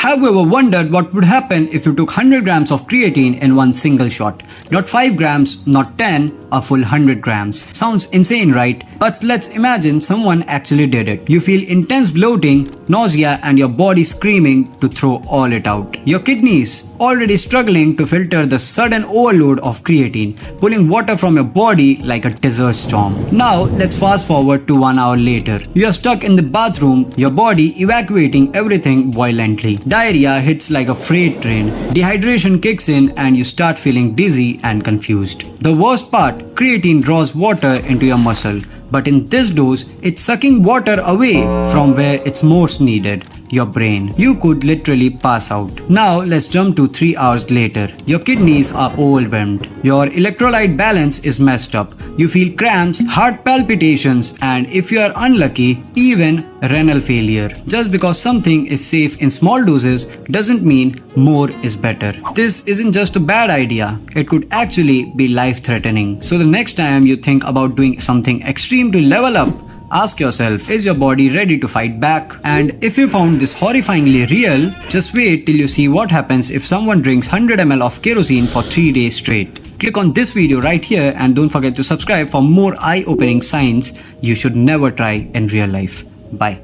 Have you ever wondered what would happen if you took 100 grams of creatine in one single shot? Not 5 grams, not 10, a full 100 grams. Sounds insane, right? But let's imagine someone actually did it. You feel intense bloating, nausea, and your body screaming to throw all it out. Your kidneys already struggling to filter the sudden overload of creatine, pulling water from your body like a desert storm. Now let's fast forward to 1 hour later. You are stuck in the bathroom, your body evacuating everything violently. Diarrhea hits like a freight train, dehydration kicks in, and you start feeling dizzy and confused. The worst part, creatine draws water into your muscle, but in this dose, it's sucking water away from where it's most needed, your brain. You could literally pass out. Now let's jump to 3 hours later. Your kidneys are overwhelmed. Your electrolyte balance is messed up. You feel cramps, heart palpitations, and if you are unlucky, even renal failure. Just because something is safe in small doses doesn't mean more is better. This isn't just a bad idea. It could actually be life-threatening. So the next time you think about doing something extreme to level up, ask yourself, is your body ready to fight back? And if you found this horrifyingly real, just wait till you see what happens if someone drinks 100 ml of kerosene for 3 days straight. Click on this video right here and don't forget to subscribe for more eye-opening science you should never try in real life. Bye.